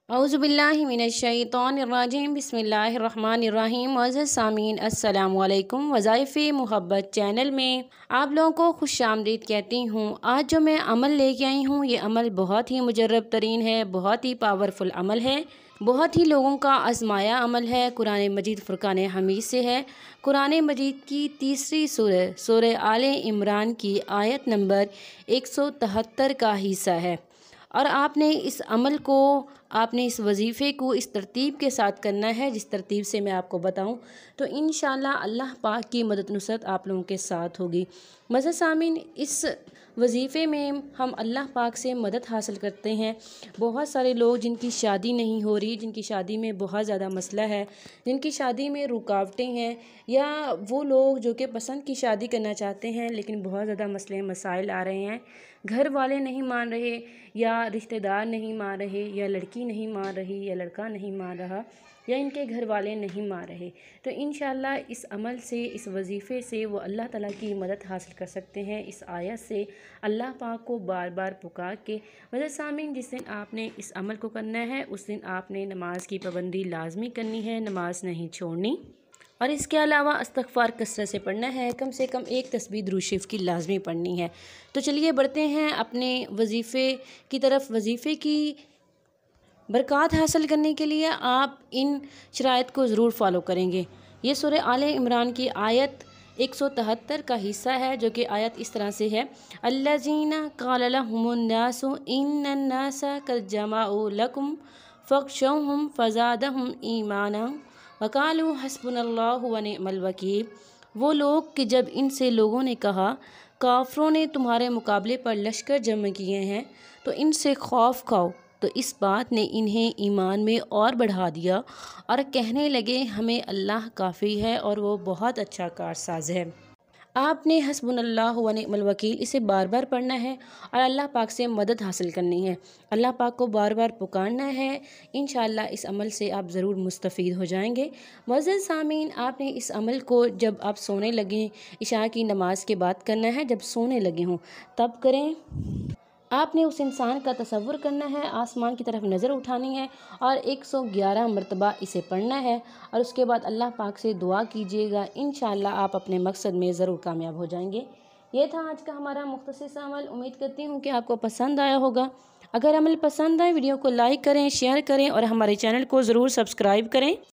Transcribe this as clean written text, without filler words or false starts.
औज़ुबिल्लाहिमिनश्शैतानिर्रजीम बिस्मिल्लाहिर्रहमानिर्रहीम। मुअज़्ज़ज़ सामीन अस्सलाम वालेकुम। वज़ाइफ़े मोहब्बत चैनल में आप लोगों को खुशामदीद कहती हूँ। आज जो मैं अमल लेके आई हूँ ये अमल बहुत ही मुजर्रब तरीन है, बहुत ही पावरफुल अमल है, बहुत ही लोगों का आज़माया अमल है। कुरान मजीद फ़ुरक़ान हमीद से है। कुरान मजीद की तीसरी सूरह आले इमरान की आयत नंबर 173 का हिस्सा है। और आपने इस अमल को, आपने इस वजीफ़े को इस तरतीब के साथ करना है जिस तरतीब से मैं आपको बताऊं, तो इंशाअल्लाह अल्लाह पाक की मदद नुसरत आप लोगों के साथ होगी। मज़े सामीन, इस वजीफ़े में हम अल्लाह पाक से मदद हासिल करते हैं। बहुत सारे लोग जिनकी शादी नहीं हो रही, जिनकी शादी में बहुत ज़्यादा मसला है, जिनकी शादी में रुकावटें हैं, या वो लोग जो कि पसंद की शादी करना चाहते हैं लेकिन बहुत ज़्यादा मसले मसाइल आ रहे हैं, घर वाले नहीं मान रहे, या रिश्तेदार नहीं मान रहे, या लड़की नहीं मान रही, या लड़का नहीं मान रहा, या इनके घर वाले नहीं मान रहे, तो इंशाअल्लाह इस अमल से, इस वजीफ़े से वो अल्लाह ताला की मदद हासिल कर सकते हैं। इस आयत से अल्लाह पाक को बार बार पुकार के। वजह सामीन, जिस दिन आपने इस अमल को करना है उस दिन आपने नमाज की पाबंदी लाजमी करनी है, नमाज नहीं छोड़नी, और इसके अलावा इस्तग़फ़ार कसरत से पढ़ना है, कम से कम एक तस्बीह दुरूद शरीफ की लाजमी पढ़नी है। तो चलिए बढ़ते हैं अपने वजीफ़े की तरफ। वजीफ़े की बरक़ात हासिल करने के लिए आप इन शराइत को ज़रूर फ़ॉलो करेंगे। ये सूरह आले इमरान की आयत 173 का हिस्सा है, जो कि आयत इस तरह से है, अल्लज़ीना क़ाल लहुमुन्नासु इन्नन्नासा क़द जमअू लकुम फ़ख़शौहुम फ़ज़ादहुम ईमाना वक़ालू हस्बुनल्लाहु व निअमल वकील। वो लोग कि जब इनसे लोगों ने कहा काफ़रों ने तुम्हारे मुकाबले पर लश्कर जमा किए हैं तो इनसे खौफ खाओ, तो इस बात ने इन्हें ईमान में और बढ़ा दिया और कहने लगे हमें अल्लाह काफ़ी है और वो बहुत अच्छा कारसाज है। आपने हस्बुनल्लाहु व निअमल वकील इसे बार बार पढ़ना है और अल्लाह पाक से मदद हासिल करनी है, अल्लाह पाक को बार बार पुकारना है। इंशाअल्लाह इस अमल से आप ज़रूर मुस्तफ़ीद हो जाएंगे। मुअज़्ज़ज़ सामीन, आपने इस अमल को जब आप सोने लगें, इशा की नमाज के बाद करना है, जब सोने लगे हों तब करें। आपने उस इंसान का तसव्वुर करना है, आसमान की तरफ नज़र उठानी है और 111 मरतबा इसे पढ़ना है, और उसके बाद अल्लाह पाक से दुआ कीजिएगा। इंशाअल्लाह आप अपने मकसद में ज़रूर कामयाब हो जाएंगे। ये था आज का हमारा मुख्तसर सा अमल। उम्मीद करती हूँ कि आपको पसंद आया होगा। अगर अमल पसंद आए वीडियो को लाइक करें, शेयर करें और हमारे चैनल को ज़रूर सब्सक्राइब करें।